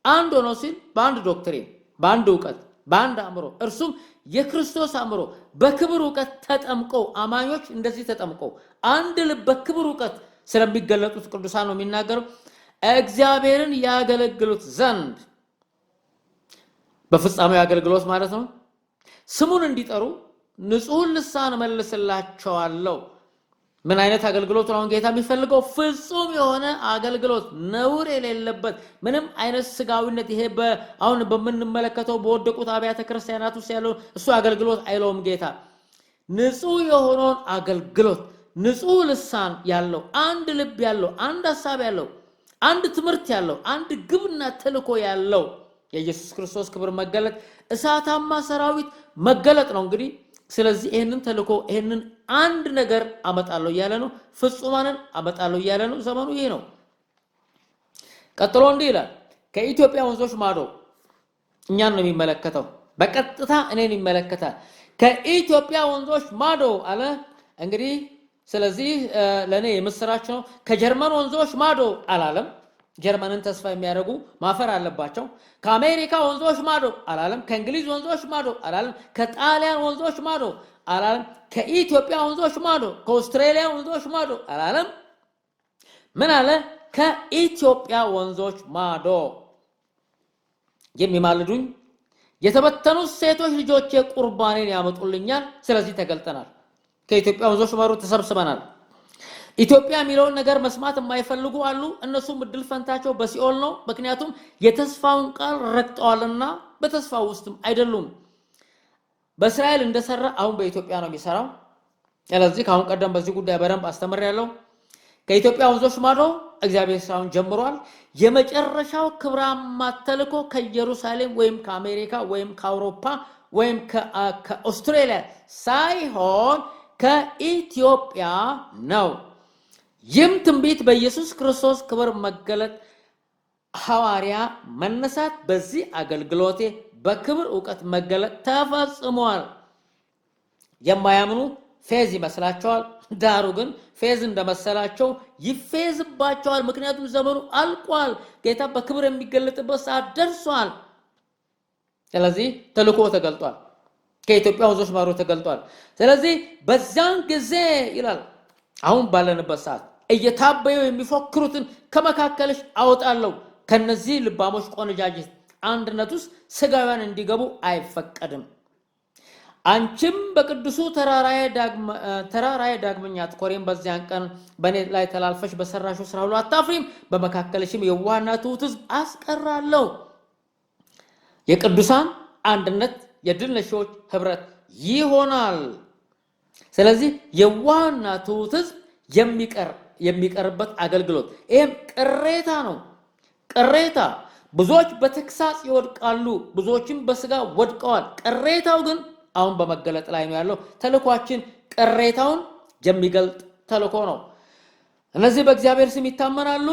አንድ ሆነው ሲል በአንድ ዶክትሪን፣ በአንድ ዕውቀት፣ በአንድ አእምሮ እርሱም የክርስቶስ አእምሮ በክብር ዕውቀት ተጠምቀው አማኞች እንደዚህ ተጠምቀው አንድ ልብ በክብር ዕውቀት ስለሚገለጡት ቅዱሳን ነው የሚናገረው። እግዚአብሔርን ያገለግሉት ዘንድ በፍጻሜው አገልግሎት ማለት ነው ስሙን እንዲጠሩ ንጹህ ልሳን መልስላቸዋለሁ። ምን አይነት አገልግሎት ነው ጌታ የሚፈልገው? ፍጹም የሆነ አገልግሎት፣ ነውር የሌለበት ምንም አይነት ስጋዊነት። ይሄ አሁን በመንመለከተው በወደቁት አብያተ ክርስቲያናት ውስጥ ያለው እሱ አገልግሎት አይለውም ጌታ። ንጹህ የሆነውን አገልግሎት፣ ንጹህ ልሳን ያለው፣ አንድ ልብ ያለው፣ አንድ ሐሳብ ያለው፣ አንድ ትምህርት ያለው፣ አንድ ግብና ተልእኮ ያለው የኢየሱስ ክርስቶስ ክብር መገለጥ፣ እሳታማ ሰራዊት መገለጥ ነው እንግዲህ። ስለዚህ ይሄንን ተልእኮ ይሄንን አንድ ነገር አመጣለሁ እያለ ነው። ፍጹማንን አመጣለሁ እያለ ነው። ዘመኑ ይሄ ነው። ቀጥሎ እንዲህ ይላል፣ ከኢትዮጵያ ወንዞች ማዶ እኛን ነው የሚመለከተው። በቀጥታ እኔን ይመለከታል። ከኢትዮጵያ ወንዞች ማዶ አለ እንግዲህ። ስለዚህ ለኔ የምስራች ነው። ከጀርመን ወንዞች ማዶ አላለም። ጀርመንን ተስፋ የሚያደርጉ ማፈር አለባቸው። ከአሜሪካ ወንዞች ማዶ አላለም። ከእንግሊዝ ወንዞች ማዶ አላለም። ከጣሊያን ወንዞች ማዶ አላለም። ከኢትዮጵያ ወንዞች ማዶ፣ ከአውስትራሊያ ወንዞች ማዶ አላለም። ምን አለ? ከኢትዮጵያ ወንዞች ማዶ የሚማልዱኝ የተበተኑት ሴቶች ልጆቼ ቁርባኔን ያመጡልኛል። ስለዚህ ተገልጠናል። ከኢትዮጵያ ወንዞች ማዶ ተሰብስበናል። ኢትዮጵያ የሚለውን ነገር መስማት የማይፈልጉ አሉ። እነሱም እድል ፈንታቸው በሲኦል ነው። ምክንያቱም የተስፋውን ቃል ረግጠዋልና በተስፋው ውስጥም አይደሉም። በእስራኤል እንደሰራ አሁን በኢትዮጵያ ነው የሚሰራው። ስለዚህ ከአሁን ቀደም በዚህ ጉዳይ በደንብ አስተምሬያለሁ። ከኢትዮጵያ ወንዞች ማዶ እግዚአብሔር ስራውን ጀምሯል። የመጨረሻው ክብራማ ተልእኮ ከኢየሩሳሌም ወይም ከአሜሪካ ወይም ከአውሮፓ ወይም ከአውስትራሊያ ሳይሆን ከኢትዮጵያ ነው። ይህም ትንቢት በኢየሱስ ክርስቶስ ክብር መገለጥ ሐዋርያ መነሳት በዚህ አገልግሎቴ በክብር ዕውቀት መገለጥ ተፈጽሟል። የማያምኑ ፌዝ ይመስላቸዋል። ዳሩ ግን ፌዝ እንደመሰላቸው ይፌዝባቸዋል። ምክንያቱም ዘመኑ አልቋል። ጌታ በክብር የሚገለጥበት ሰዓት ደርሷል። ስለዚህ ተልእኮ ተገልጧል። ከኢትዮጵያ ወንዞች ማዶ ተገልጧል። ስለዚህ በዛን ጊዜ ይላል አሁን ባለንበት ሰዓት እየታበዩ የሚፎክሩትን ከመካከልሽ አወጣለሁ። ከነዚህ ልባሞች ቆነጃጅት አንድነት ውስጥ ስጋውያን እንዲገቡ አይፈቀድም። አንቺም በቅዱሱ ተራራዬ ዳግመኛ አትኮሪም። በዚያን ቀን በእኔ ላይ ተላልፈሽ በሰራሽው ስራ ሁሉ አታፍሪም። በመካከልሽም የዋህና ትሑት ሕዝብ አስቀራለሁ። የቅዱሳን አንድነት የድል ነሺዎች ህብረት ይሆናል። ስለዚህ የዋህና ትሑት ሕዝብ የሚቀርበት አገልግሎት፣ ይሄም ቅሬታ ነው። ቅሬታ ብዙዎች በተክሳጽ ይወድቃሉ፣ ብዙዎችም በስጋ ወድቀዋል። ቅሬታው ግን አሁን በመገለጥ ላይ ነው ያለው። ተልኳችን ቅሬታውን የሚገልጥ ተልኮ ነው። እነዚህ በእግዚአብሔር ስም ይታመናሉ።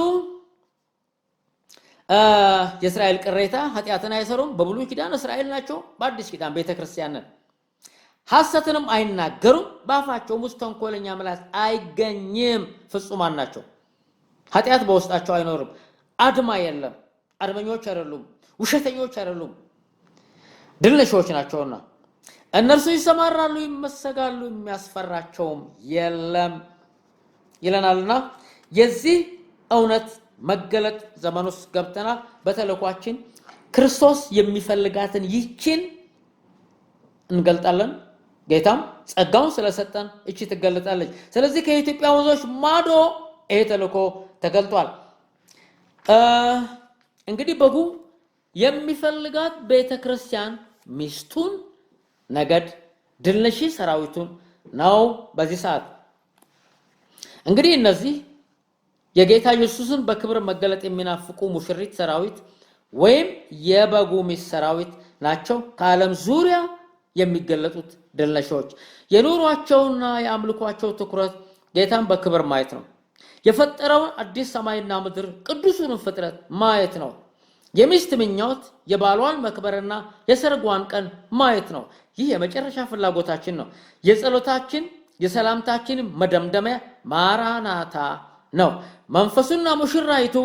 የእስራኤል ቅሬታ ኃጢአትን አይሰሩም። በብሉይ ኪዳን እስራኤል ናቸው፣ በአዲስ ኪዳን ቤተክርስቲያን ነን። ሐሰትንም አይናገሩም፣ በአፋቸውም ውስጥ ተንኮለኛ ምላስ አይገኝም። ፍጹማን ናቸው፣ ኃጢአት በውስጣቸው አይኖርም። አድማ የለም፣ አድመኞች አይደሉም፣ ውሸተኞች አይደሉም፣ ድል ነሺዎች ናቸውና እነርሱ ይሰማራሉ፣ ይመሰጋሉ፣ የሚያስፈራቸውም የለም ይለናልና የዚህ እውነት መገለጥ ዘመን ውስጥ ገብተናል። በተልኳችን ክርስቶስ የሚፈልጋትን ይችን እንገልጣለን። ጌታም ጸጋውን ስለሰጠን እቺ ትገለጣለች። ስለዚህ ከኢትዮጵያ ወንዞች ማዶ ይሄ ተልኮ ተገልጧል። እንግዲህ በጉ የሚፈልጋት ቤተክርስቲያን ሚስቱን፣ ነገድ፣ ድል ነሺ ሰራዊቱን ነው። በዚህ ሰዓት እንግዲህ እነዚህ የጌታ ኢየሱስን በክብር መገለጥ የሚናፍቁ ሙሽሪት ሰራዊት ወይም የበጉ ሚስት ሰራዊት ናቸው። ከዓለም ዙሪያ የሚገለጡት ድል ነሺዎች። የኑሯቸውና የአምልኳቸው ትኩረት ጌታን በክብር ማየት ነው። የፈጠረውን አዲስ ሰማይና ምድር ቅዱሱን ፍጥረት ማየት ነው። የሚስት ምኞት የባሏን መክበርና የሰርጓን ቀን ማየት ነው። ይህ የመጨረሻ ፍላጎታችን ነው። የጸሎታችን የሰላምታችን መደምደሚያ ማራናታ ነው። መንፈሱና ሙሽራይቱ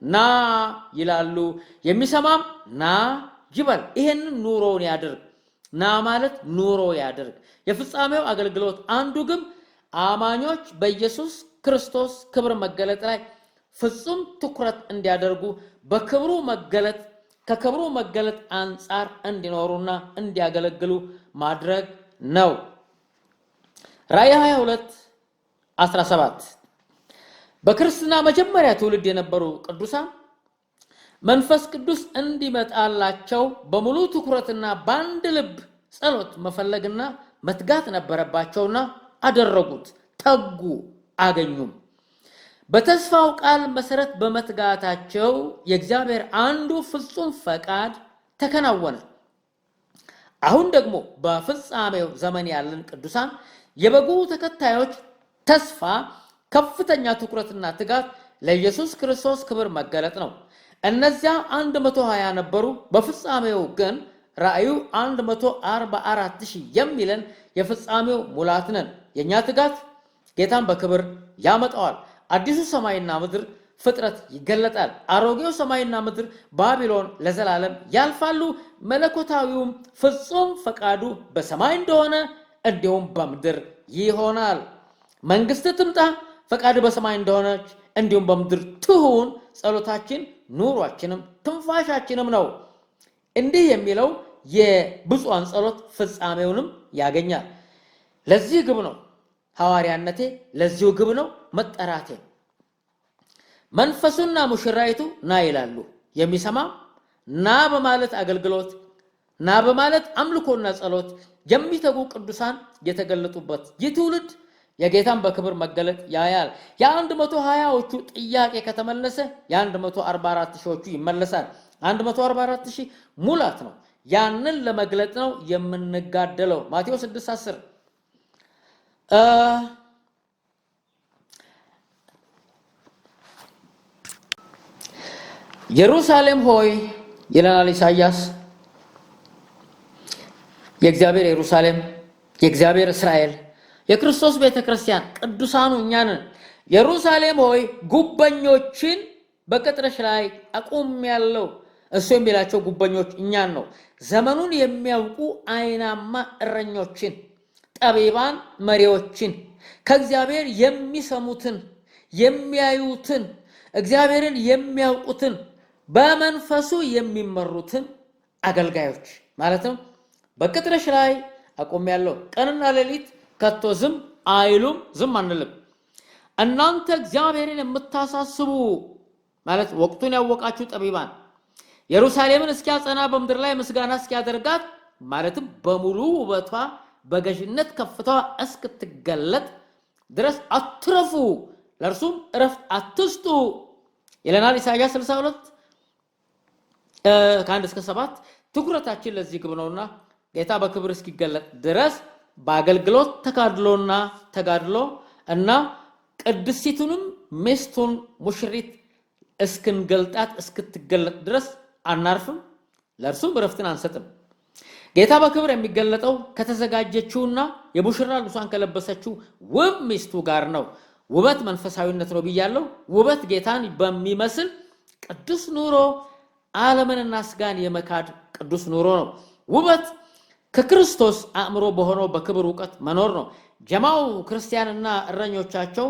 ና ይላሉ። የሚሰማም ና ይበል። ይሄንን ኑሮውን ያድርግ። ና ማለት ኑሮ ያድርግ። የፍጻሜው አገልግሎት አንዱ ግብ አማኞች በኢየሱስ ክርስቶስ ክብር መገለጥ ላይ ፍጹም ትኩረት እንዲያደርጉ ከክብሩ መገለጥ አንጻር እንዲኖሩና እንዲያገለግሉ ማድረግ ነው። ራዕይ 22:17 በክርስትና መጀመሪያ ትውልድ የነበሩ ቅዱሳን መንፈስ ቅዱስ እንዲመጣላቸው በሙሉ ትኩረትና በአንድ ልብ ጸሎት መፈለግና መትጋት ነበረባቸውና አደረጉት፣ ተጉ፣ አገኙም። በተስፋው ቃል መሰረት በመትጋታቸው የእግዚአብሔር አንዱ ፍጹም ፈቃድ ተከናወነ። አሁን ደግሞ በፍጻሜው ዘመን ያለን ቅዱሳን የበጉ ተከታዮች ተስፋ ከፍተኛ ትኩረትና ትጋት ለኢየሱስ ክርስቶስ ክብር መገለጥ ነው። እነዚያ 120 ነበሩ። በፍጻሜው ግን ራእዩ 144,000 የሚለን የፍጻሜው ሙላት ነን። የኛ ትጋት ጌታን በክብር ያመጣዋል። አዲሱ ሰማይና ምድር ፍጥረት ይገለጣል። አሮጌው ሰማይና ምድር ባቢሎን ለዘላለም ያልፋሉ። መለኮታዊውም ፍጹም ፈቃዱ በሰማይ እንደሆነ እንዲሁም በምድር ይሆናል። መንግስት ትምጣ፣ ፈቃድ በሰማይ እንደሆነች እንዲሁም በምድር ትሁን። ጸሎታችን ኑሯችንም ትንፋሻችንም ነው። እንዲህ የሚለው የብፁዓን ጸሎት ፍጻሜውንም ያገኛል። ለዚህ ግብ ነው ሐዋርያነቴ፣ ለዚሁ ግብ ነው መጠራቴ። መንፈሱና ሙሽራይቱ ና ይላሉ። የሚሰማ ና በማለት አገልግሎት፣ ና በማለት አምልኮና ጸሎት የሚተጉ ቅዱሳን የተገለጡበት ይህ ትውልድ የጌታን በክብር መገለጥ ያያል። የ120ዎቹ ጥያቄ ከተመለሰ የ144,000ዎቹ ይመለሳል። 144,000 ሙላት ነው። ያንን ለመግለጥ ነው የምንጋደለው። ማቴዎስ 6:10 ኢየሩሳሌም ሆይ ይለናል ኢሳይያስ። የእግዚአብሔር ኢየሩሳሌም፣ የእግዚአብሔር እስራኤል፣ የክርስቶስ ቤተክርስቲያን ቅዱሳኑ እኛን። ኢየሩሳሌም ሆይ ጉበኞችን በቅጥርሽ ላይ አቁሜያለሁ። እሱ የሚላቸው ጉበኞች እኛን ነው። ዘመኑን የሚያውቁ አይናማ እረኞችን፣ ጠቢባን መሪዎችን፣ ከእግዚአብሔር የሚሰሙትን የሚያዩትን፣ እግዚአብሔርን የሚያውቁትን፣ በመንፈሱ የሚመሩትን አገልጋዮች ማለትም በቅጥርሽ ላይ አቁሜያለሁ። ቀንና ሌሊት ከቶ ዝም አይሉም፣ ዝም አንልም። እናንተ እግዚአብሔርን የምታሳስቡ ማለት ወቅቱን ያወቃችሁ ጠቢባን፣ ኢየሩሳሌምን እስኪያጸና በምድር ላይ ምስጋና እስኪያደርጋት ማለትም በሙሉ ውበቷ በገዥነት ከፍታዋ እስክትገለጥ ድረስ አትረፉ፣ ለእርሱም እረፍት አትስጡ ይለናል ኢሳይያስ 62:1-7። ትኩረታችን ለዚህ ግብ ነውና ጌታ በክብር እስኪገለጥ ድረስ በአገልግሎት ተጋድሎና ተጋድሎ እና ቅድስቲቱንም ሚስቱን ሙሽሪት እስክንገልጣት እስክትገለጥ ድረስ አናርፍም፣ ለእርሱም እረፍትን አንሰጥም። ጌታ በክብር የሚገለጠው ከተዘጋጀችውና የሙሽራ ልብሷን ከለበሰችው ውብ ሚስቱ ጋር ነው። ውበት መንፈሳዊነት ነው ብያለሁ። ውበት ጌታን በሚመስል ቅዱስ ኑሮ ዓለምንና ስጋን የመካድ ቅዱስ ኑሮ ነው። ውበት ከክርስቶስ አእምሮ በሆነው በክብር ዕውቀት መኖር ነው። ጀማው ክርስቲያንና እረኞቻቸው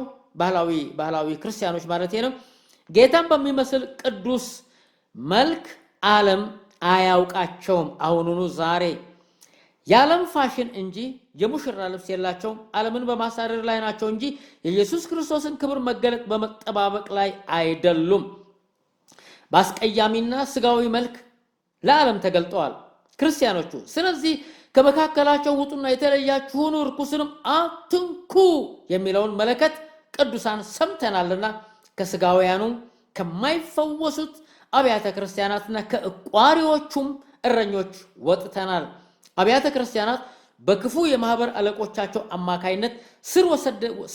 ባህላዊ ክርስቲያኖች ማለት ነው ጌታን በሚመስል ቅዱስ መልክ ዓለም አያውቃቸውም። አሁኑኑ ዛሬ የዓለም ፋሽን እንጂ የሙሽራ ልብስ የላቸውም። ዓለምን በማሳደር ላይ ናቸው እንጂ የኢየሱስ ክርስቶስን ክብር መገለጥ በመጠባበቅ ላይ አይደሉም። በአስቀያሚና ስጋዊ መልክ ለዓለም ተገልጠዋል ክርስቲያኖቹ። ስለዚህ ከመካከላቸው ውጡና የተለያችሁ ሁኑ፣ ርኩስንም አትንኩ የሚለውን መለከት ቅዱሳን ሰምተናልና ከስጋውያኑ ከማይፈወሱት አብያተ ክርስቲያናትና ከቋሪዎቹም እረኞች ወጥተናል። አብያተ ክርስቲያናት በክፉ የማህበር አለቆቻቸው አማካይነት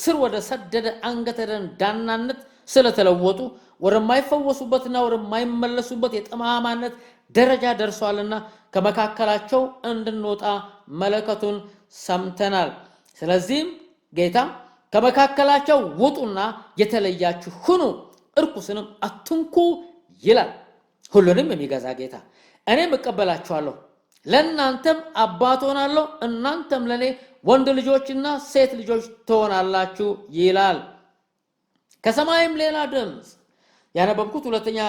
ስር ወደ ሰደደ አንገተ ደንዳናነት ስለተለወጡ ወደማይፈወሱበትና ወደማይመለሱበት የጠማማነት ደረጃ ደርሷልና ከመካከላቸው እንድንወጣ መለከቱን ሰምተናል። ስለዚህም ጌታ ከመካከላቸው ውጡና የተለያችሁ ሁኑ፣ እርኩስንም አትንኩ ይላል። ሁሉንም የሚገዛ ጌታ እኔም እቀበላችኋለሁ፣ ለእናንተም አባት ሆናለሁ፣ እናንተም ለእኔ ወንድ ልጆችና ሴት ልጆች ትሆናላችሁ ይላል። ከሰማይም ሌላ ድምፅ ያነበብኩት ሁለተኛ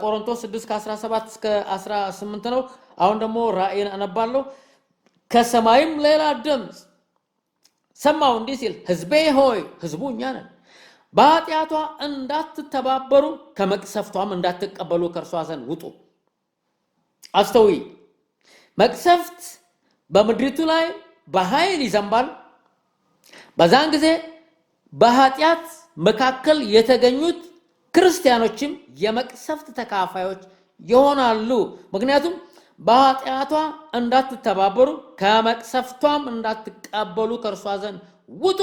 ቆሮንቶስ 6:17 እስከ 18 ነው። አሁን ደግሞ ራእይን አነባለሁ። ከሰማይም ሌላ ድምፅ ሰማሁ እንዲህ ሲል፣ ሕዝቤ ሆይ፣ ሕዝቡ እኛ ነን፣ በኃጢአቷ እንዳትተባበሩ ከመቅሰፍቷም እንዳትቀበሉ ከእርሷ ዘንድ ውጡ። አስተውይ። መቅሰፍት በምድሪቱ ላይ በኃይል ይዘንባል። በዛን ጊዜ በኃጢአት መካከል የተገኙት ክርስቲያኖችም የመቅሰፍት ተካፋዮች ይሆናሉ። ምክንያቱም በኃጢአቷ እንዳትተባበሩ ከመቅሰፍቷም እንዳትቀበሉ ከእርሷ ዘንድ ውጡ።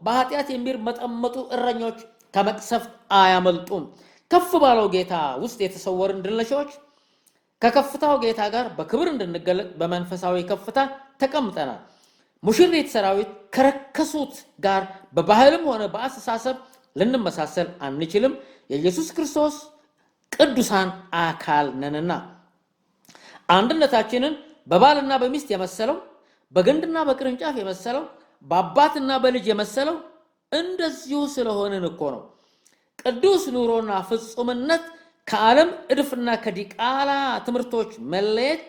በኃጢአት የሚርመጠመጡ እረኞች ከመቅሰፍት አያመልጡም። ከፍ ባለው ጌታ ውስጥ የተሰወርን ድል ነሺዎች ከከፍታው ጌታ ጋር በክብር እንድንገለጥ በመንፈሳዊ ከፍታ ተቀምጠናል። ሙሽሪት ሰራዊት ከረከሱት ጋር በባህልም ሆነ በአስተሳሰብ ልንመሳሰል አንችልም። የኢየሱስ ክርስቶስ ቅዱሳን አካል ነንና አንድነታችንን በባልና በሚስት የመሰለው፣ በግንድና በቅርንጫፍ የመሰለው፣ በአባትና በልጅ የመሰለው እንደዚሁ ስለሆነን እኮ ነው። ቅዱስ ኑሮና ፍጹምነት ከዓለም እድፍና ከዲቃላ ትምህርቶች መለየት፣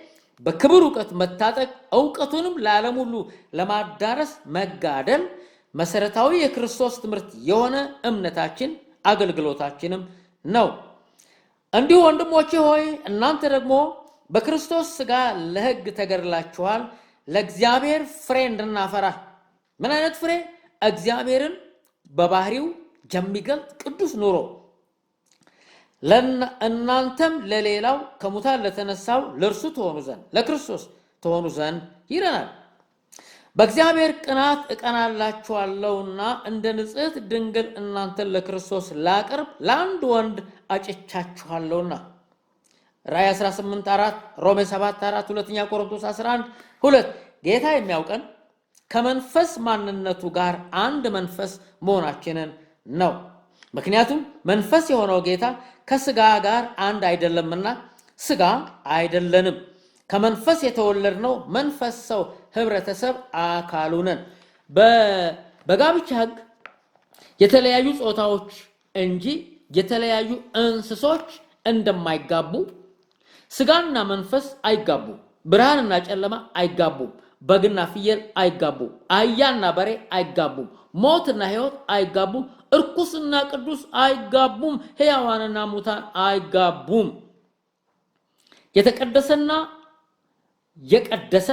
በክብር ዕውቀት መታጠቅ፣ ዕውቀቱንም ለዓለም ሁሉ ለማዳረስ መጋደል መሰረታዊ የክርስቶስ ትምህርት የሆነ እምነታችን አገልግሎታችንም ነው። እንዲሁ ወንድሞቼ ሆይ እናንተ ደግሞ በክርስቶስ ሥጋ ለሕግ ተገድላችኋል፣ ለእግዚአብሔር ፍሬ እንድናፈራ። ምን አይነት ፍሬ? እግዚአብሔርን በባህሪው የሚገልጥ ቅዱስ ኑሮ። እናንተም ለሌላው ከሙታን ለተነሳው ለእርሱ ትሆኑ ዘንድ ለክርስቶስ ትሆኑ ዘንድ ይለናል። በእግዚአብሔር ቅናት እቀናላችኋለሁና እንደ ንጽሕት ድንግል እናንተን ለክርስቶስ ላቀርብ ለአንድ ወንድ አጭቻችኋለሁና። ራእይ 18:4፣ ሮሜ 7:4፣ ሁለተኛ ቆሮንቶስ 11:2። ጌታ የሚያውቀን ከመንፈስ ማንነቱ ጋር አንድ መንፈስ መሆናችንን ነው። ምክንያቱም መንፈስ የሆነው ጌታ ከስጋ ጋር አንድ አይደለምና ስጋ አይደለንም። ከመንፈስ የተወለድነው መንፈስ ሰው ህብረተሰብ አካሉ ነን። በጋብቻ ሕግ የተለያዩ ጾታዎች እንጂ የተለያዩ እንስሶች እንደማይጋቡ ስጋና መንፈስ አይጋቡም። ብርሃንና ጨለማ አይጋቡም። በግና ፍየል አይጋቡም። አህያና በሬ አይጋቡም። ሞትና ሕይወት አይጋቡም። እርኩስና ቅዱስ አይጋቡም። ሕያዋንና ሙታን አይጋቡም። የተቀደሰና የቀደሰ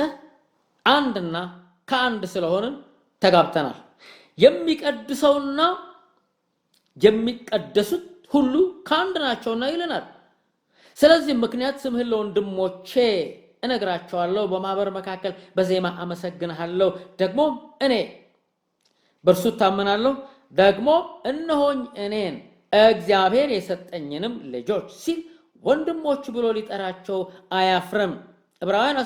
አንድና ከአንድ ስለሆንን ተጋብተናል። የሚቀድሰውና የሚቀደሱት ሁሉ ከአንድ ናቸውና ይለናል። ስለዚህ ምክንያት ስምህን ለወንድሞቼ እነግራቸዋለሁ፣ በማህበር መካከል በዜማ አመሰግንሃለሁ። ደግሞ እኔ በእርሱ እታመናለሁ። ደግሞ እነሆኝ እኔን እግዚአብሔር የሰጠኝንም ልጆች ሲል ወንድሞች ብሎ ሊጠራቸው አያፍርም። ዕብራውያን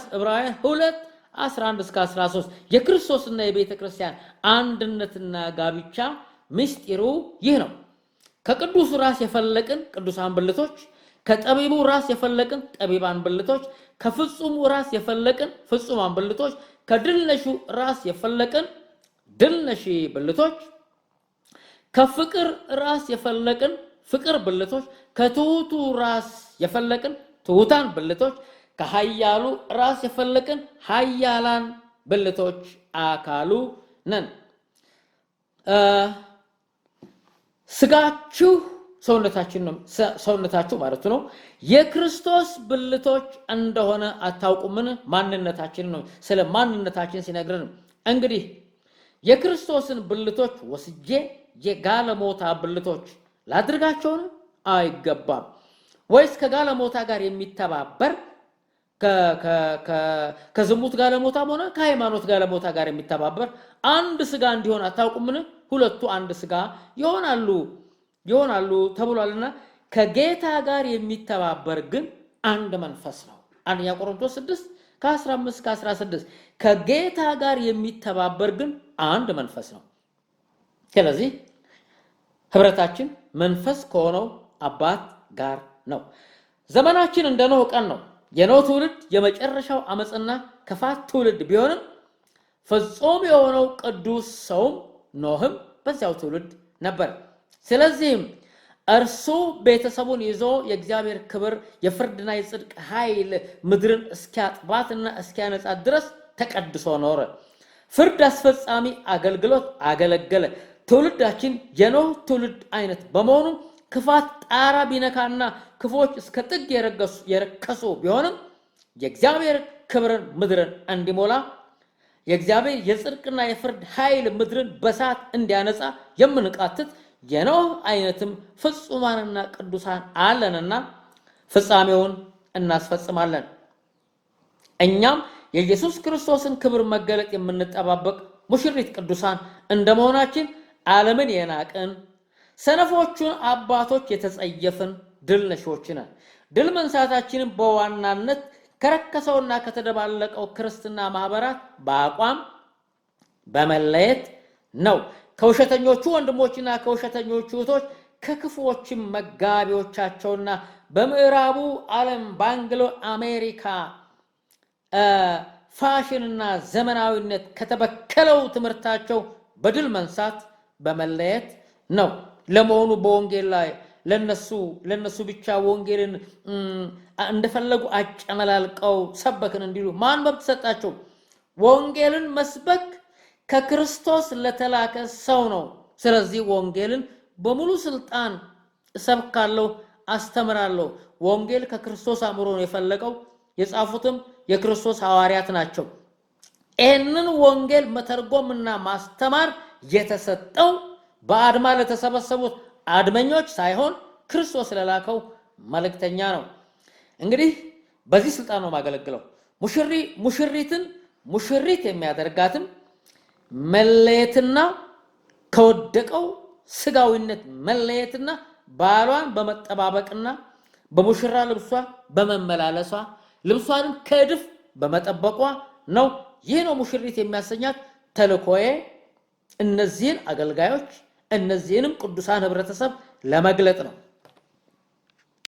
2:11-13 የክርስቶስና የቤተ ክርስቲያን አንድነትና ጋብቻ ምስጢሩ ይህ ነው። ከቅዱሱ ራስ የፈለቅን ቅዱሳን ብልቶች፣ ከጠቢቡ ራስ የፈለቅን ጠቢባን ብልቶች፣ ከፍጹሙ ራስ የፈለቅን ፍጹማን ብልቶች፣ ከድልነሹ ራስ የፈለቅን ድልነሺ ብልቶች፣ ከፍቅር ራስ የፈለቅን ፍቅር ብልቶች፣ ከትሑቱ ራስ የፈለቅን ትሑታን ብልቶች፣ ከኃያሉ ራስ የፈለቅን ኃያላን ብልቶች አካሉ ነን። ስጋችሁ ሰውነታችሁ ማለት ነው የክርስቶስ ብልቶች እንደሆነ አታውቁምን? ማንነታችን ነው። ስለ ማንነታችን ሲነግረን እንግዲህ የክርስቶስን ብልቶች ወስጄ የጋለሞታ ብልቶች ላድርጋቸውን? አይገባም። ወይስ ከጋለሞታ ጋር የሚተባበር ከዝሙት ጋለሞታም ሆነ ከሃይማኖት ጋለሞታ ጋር የሚተባበር አንድ ስጋ እንዲሆን አታውቁምን? ሁለቱ አንድ ስጋ ይሆናሉ ተብሏልና ከጌታ ጋር የሚተባበር ግን አንድ መንፈስ ነው። አንደኛ ቆሮንቶስ 6 ከ15-16 ከጌታ ጋር የሚተባበር ግን አንድ መንፈስ ነው። ስለዚህ ህብረታችን መንፈስ ከሆነው አባት ጋር ነው። ዘመናችን እንደ ኖህ ቀን ነው። የኖህ ትውልድ የመጨረሻው አመጽና ክፋት ትውልድ ቢሆንም ፍጹም የሆነው ቅዱስ ሰውም ኖህም በዚያው ትውልድ ነበር። ስለዚህም እርሱ ቤተሰቡን ይዞ የእግዚአብሔር ክብር የፍርድና የጽድቅ ኃይል ምድርን እስኪያጥባትና እስኪያነጻት ድረስ ተቀድሶ ኖረ። ፍርድ አስፈጻሚ አገልግሎት አገለገለ። ትውልዳችን የኖህ ትውልድ አይነት በመሆኑ ክፋት ጣራ ቢነካና ክፎች እስከ ጥግ የረከሱ ቢሆንም የእግዚአብሔር ክብርን ምድርን እንዲሞላ የእግዚአብሔር የጽድቅና የፍርድ ኃይል ምድርን በሳት እንዲያነጻ የምንቃትት የኖህ አይነትም ፍጹማንና ቅዱሳን አለንና ፍጻሜውን እናስፈጽማለን። እኛም የኢየሱስ ክርስቶስን ክብር መገለጥ የምንጠባበቅ ሙሽሪት ቅዱሳን እንደመሆናችን ዓለምን የናቅን ሰነፎቹን አባቶች የተጸየፍን ድል ነሾች ነን። ድል መንሳታችንን በዋናነት ከረከሰውና ከተደባለቀው ክርስትና ማህበራት በአቋም በመለየት ነው። ከውሸተኞቹ ወንድሞችና ከውሸተኞቹ እህቶች ከክፉዎችም መጋቢዎቻቸውና በምዕራቡ ዓለም በአንግሎ አሜሪካ ፋሽንና ዘመናዊነት ከተበከለው ትምህርታቸው በድል መንሳት በመለየት ነው። ለመሆኑ በወንጌል ላይ ለነሱ ብቻ ወንጌልን እንደፈለጉ አጨመላልቀው ሰበክን እንዲሉ ማን መብት ሰጣቸው? ወንጌልን መስበክ ከክርስቶስ ለተላከ ሰው ነው። ስለዚህ ወንጌልን በሙሉ ስልጣን እሰብካለሁ፣ አስተምራለሁ። ወንጌል ከክርስቶስ አእምሮ ነው የፈለቀው። የጻፉትም የክርስቶስ ሐዋርያት ናቸው። ይህንን ወንጌል መተርጎምና ማስተማር የተሰጠው በአድማ ለተሰበሰቡት አድመኞች ሳይሆን ክርስቶስ ለላከው መልእክተኛ ነው። እንግዲህ በዚህ ስልጣን ነው ማገለግለው። ሙሽሪት የሚያደርጋትም መለየትና ከወደቀው ስጋዊነት መለየትና ባሏን በመጠባበቅና በሙሽራ ልብሷ በመመላለሷ ልብሷን ከድፍ በመጠበቋ ነው። ይህ ነው ሙሽሪት የሚያሰኛት ተልኮዬ። እነዚህን አገልጋዮች እነዚህንም ቅዱሳን ህብረተሰብ ለመግለጥ ነው።